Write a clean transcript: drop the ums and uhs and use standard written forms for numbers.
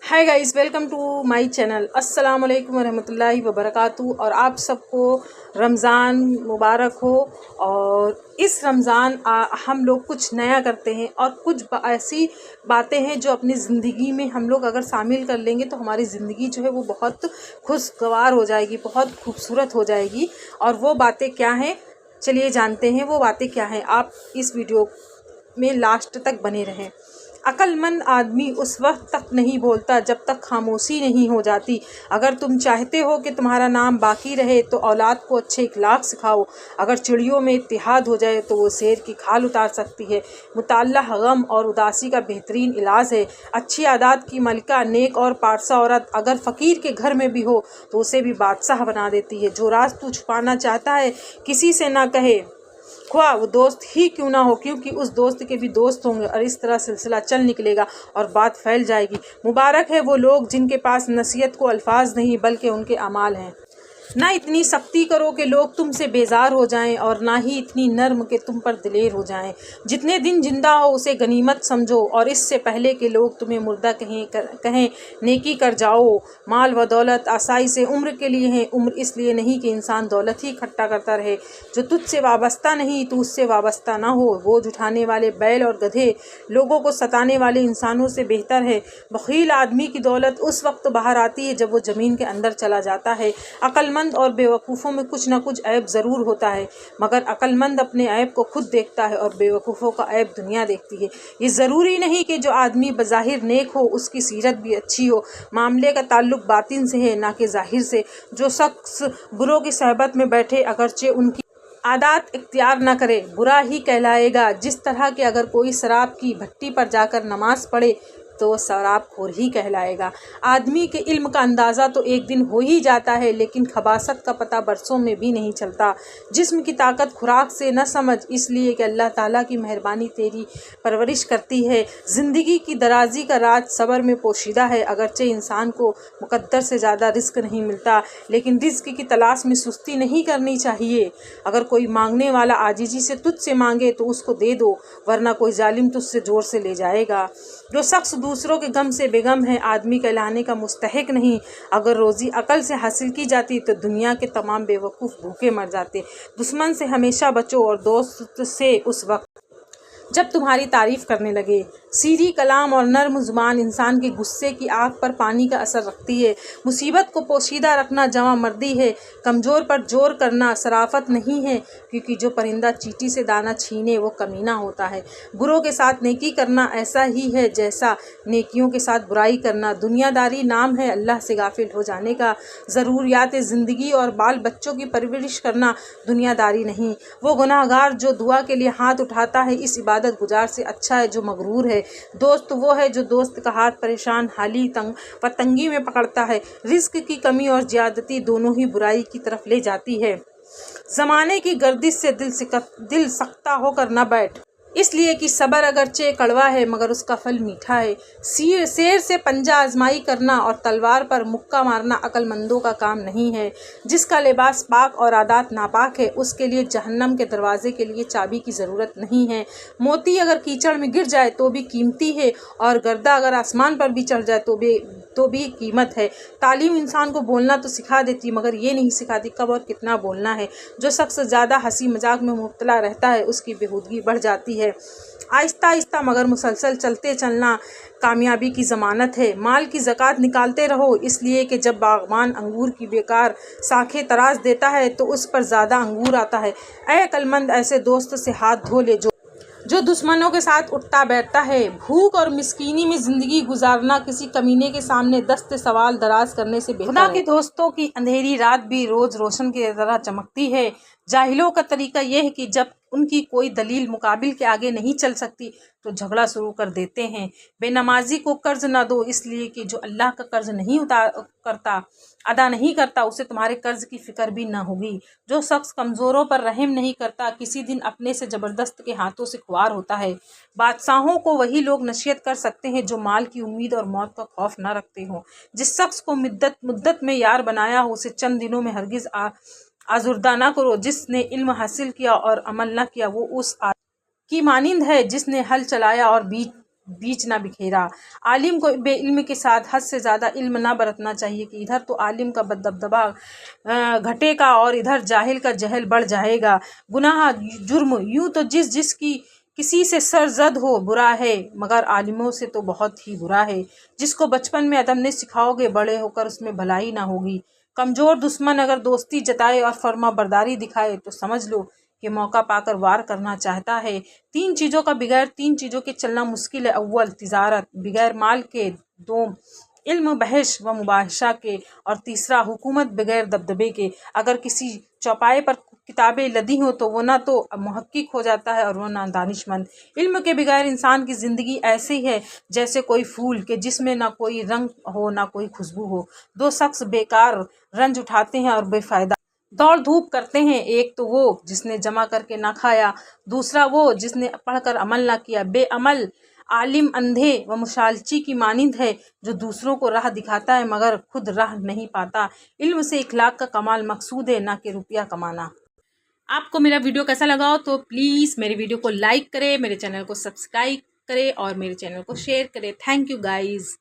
Hi guys, welcome to my channel. अस्सलाम वालेकुम रहमतुल्लाहि व बरकातहू। और आप सबको रमज़ान मुबारक हो। और इस रमज़ान हम लोग कुछ नया करते हैं और कुछ ऐसी बातें हैं जो अपनी ज़िंदगी में हम लोग अगर शामिल कर लेंगे तो हमारी ज़िंदगी जो है वो बहुत खुशगवार हो जाएगी, बहुत खूबसूरत हो जाएगी। और वो बातें क्या हैं, चलिए जानते हैं वो बातें क्या हैं। आप इस वीडियो में लास्ट तक बने रहें। अक्लमंद आदमी उस वक्त तक नहीं बोलता जब तक खामोशी नहीं हो जाती। अगर तुम चाहते हो कि तुम्हारा नाम बाकी रहे तो औलाद को अच्छे इखलाक सिखाओ। अगर चिड़ियों में इत्तेहाद हो जाए तो वो शेर की खाल उतार सकती है। मुताल्ला गम और उदासी का बेहतरीन इलाज है। अच्छी आदत की मलिका, नेक और पारसा औरत अगर फ़कीर के घर में भी हो तो उसे भी बादशाह बना देती है। जो राज तू छुपाना चाहता है किसी से ना कहे, ख्वाह वो दोस्त ही क्यों ना हो, क्योंकि उस दोस्त के भी दोस्त होंगे। और इस तरह सिलसिला चल निकलेगा और बात फैल जाएगी। मुबारक है वो लोग जिनके पास नसीहत को अल्फाज नहीं बल्कि उनके अमाल हैं। ना इतनी सख्ती करो कि लोग तुमसे बेजार हो जाएं और ना ही इतनी नर्म कि तुम पर दिलेर हो जाएं। जितने दिन जिंदा हो उसे गनीमत समझो और इससे पहले कि लोग तुम्हें मुर्दा कहें नेकी कर जाओ। माल व दौलत आसाई से उम्र के लिए है, उम्र इसलिए नहीं कि इंसान दौलत ही इकट्ठा करता रहे। जो तुझसे वाबस्ता नहीं तो उससे वाबस्ता ना हो। बोझ उठाने वाले बैल और गधे लोगों को सताने वाले इंसानों से बेहतर है। बखील आदमी की दौलत उस वक्त बाहर आती है जब वो ज़मीन के अंदर चला जाता है। अक्लमंद और बेवकूफ़ों में कुछ ना कुछ ऐब ज़रूर होता है, मगर अक्लमंद अपने ऐब को खुद देखता है और बेवकूफ़ों का ऐब दुनिया देखती है। ये ज़रूरी नहीं कि जो आदमी बज़ाहिर नेक हो उसकी सीरत भी अच्छी हो। मामले का ताल्लुक बातिन से है ना कि ज़ाहिर से। जो शख्स बुरों की सहबत में बैठे अगरचे उनकी आदत इख्तियार न करे बुरा ही कहलाएगा। जिस तरह के अगर कोई शराब की भट्टी पर जाकर नमाज पढ़े तो शराब खोर ही कहलाएगा। आदमी के इल्म का अंदाज़ा तो एक दिन हो ही जाता है, लेकिन खबासत का पता बरसों में भी नहीं चलता। जिस्म की ताकत खुराक से न समझ, इसलिए कि अल्लाह ताला की मेहरबानी तेरी परवरिश करती है। ज़िंदगी की दराजी का राज सब्र में पोशीदा है। अगरचे इंसान को मुकद्दर से ज़्यादा रिस्क नहीं मिलता, लेकिन रिस्क की तलाश में सुस्ती नहीं करनी चाहिए। अगर कोई मांगने वाला आजिज़ी से तुझसे मांगे तो उसको दे दो, वरना कोई जालिम तुझसे जोर से ले जाएगा। जो शख्स दूसरों के गम से बेगम है आदमी कहलाने का मुस्तहिक नहीं। अगर रोज़ी अकल से हासिल की जाती तो दुनिया के तमाम बेवकूफ़ भूखे मर जाते। दुश्मन से हमेशा बचो और दोस्त से उस वक्त जब तुम्हारी तारीफ़ करने लगे। सीधी कलाम और नर्म ज़ुबान इंसान के गुस्से की आग पर पानी का असर रखती है। मुसीबत को पोशीदा रखना जवां मर्दी है। कमज़ोर पर जोर करना शराफत नहीं है, क्योंकि जो परिंदा चींटी से दाना छीने वो कमीना होता है। बुरों के साथ नेकी करना ऐसा ही है जैसा नेकियों के साथ बुराई करना। दुनियादारी नाम है अल्लाह से गाफिल हो जाने का। ज़रूरियात ज़िंदगी और बाल बच्चों की परवरिश करना दुनियादारी नहीं। वो गुनाहगार जो दुआ के लिए हाथ उठाता है इस इबादत गुजार से अच्छा है जो मगरूर है। दोस्त वो है जो दोस्त का हाथ परेशान हाली तंगी में पकड़ता है। रिस्क की कमी और ज्यादती दोनों ही बुराई की तरफ ले जाती है। ज़माने की गर्दिश से दिल सख्ता होकर न बैठ, इसलिए कि सब्र अगरचे कड़वा है मगर उसका फल मीठा है। शेर से पंजा आजमाई करना और तलवार पर मुक्का मारना अक्लमंदों का काम नहीं है। जिसका लिबास पाक और आदत नापाक है उसके लिए जहन्नम के दरवाजे के लिए चाबी की ज़रूरत नहीं है। मोती अगर कीचड़ में गिर जाए तो भी कीमती है, और गर्दा अगर आसमान पर भी चढ़ जाए तो भी कीमत है। तालीम इंसान को बोलना तो सिखा देती मगर ये नहीं सिखाती कब और कितना बोलना है। जो शख्स ज़्यादा हंसी मजाक में मुब्तला रहता है उसकी बेहूदगी बढ़ जाती है। आहिस्ता आहिस्ता मगर मुसलसल चलते चलना कामयाबी की ज़मानत है। माल की ज़कात निकालते रहो, इसलिए कि जब बागबान अंगूर की बेकार शाखें तराश देता है तो उस पर ज़्यादा अंगूर आता है। ऐ अक्लमंद ऐसे दोस्त से हाथ धो ले जो दुश्मनों के साथ उठता बैठता है। भूख और मिस्कीनी में ज़िंदगी गुजारना किसी कमीने के सामने दस्ते सवाल दराज करने से बेहतर है। खुदा के दोस्तों की अंधेरी रात भी रोज़ रोशन की तरह चमकती है। जाहिलों का तरीका यह है कि जब उनकी कोई दलील मुकाबिल के आगे नहीं चल सकती तो झगड़ा शुरू कर देते हैं। बेनमाजी को कर्ज न दो, इसलिए कि जो अल्लाह का कर्ज नहीं अदा नहीं करता उसे तुम्हारे कर्ज की फिक्र भी न होगी। जो शख्स कमज़ोरों पर रहम नहीं करता किसी दिन अपने से ज़बरदस्त के हाथों से खुआर होता है। बादशाहों को वही लोग नसीहत कर सकते हैं जो माल की उम्मीद और मौत का खौफ न रखते हों। जिस शख्स को मुद्दत में यार बनाया हो उसे चंद दिनों में हरगिज़ आजुर्दा ना करो। जिसने इल्म हासिल किया और अमल न किया वो उस की मानिंद है जिसने हल चलाया और बीज बीच ना बिखेरा। आलिम को बेइल्म के साथ हद से ज़्यादा इल्म ना बरतना चाहिए कि इधर तो आलिम का दबदबा घटेगा और इधर जाहिल का जहल बढ़ जाएगा। गुनाह जुर्म यूँ तो जिसकी किसी से सरजद हो बुरा है, मगर आलिमों से तो बहुत ही बुरा है। जिसको बचपन में अदब नहीं सिखाओगे, बड़े होकर उसमें भलाई ना होगी। कमज़ोर दुश्मन अगर दोस्ती जताए और फर्मा बरदारी दिखाए तो समझ लो कि मौका पाकर वार करना चाहता है। बगैर तीन चीज़ों के चलना मुश्किल है। अव्वल तिजारत, बगैर माल के। दोम इल्म बहश व मुबाहशा के। और तीसरा हुकूमत बगैर दबदबे के। अगर किसी चौपाए पर किताबें लदी हों तो वो ना तो मुहक्किक हो जाता है और वो ना दानिशमंद। इल्म के बगैर इंसान की ज़िंदगी ऐसी है जैसे कोई फूल के जिसमें ना कोई रंग हो ना कोई खुशबू हो। दो शख्स बेकार रंज उठाते हैं और बेफ़ायदा दौड़ धूप करते हैं। एक तो वो जिसने जमा करके ना खाया, दूसरा वो जिसने पढ़कर अमल ना किया। बेअमल आलिम अंधे व मुशालची की मानिंद है जो दूसरों को राह दिखाता है मगर खुद राह नहीं पाता। इल्म से इखलाक का कमाल मकसूद है, ना कि रुपया कमाना। आपको मेरा वीडियो कैसा लगा हो तो प्लीज़ मेरे वीडियो को लाइक करें, मेरे चैनल को सब्सक्राइब करें और मेरे चैनल को शेयर करें। Thank you guys.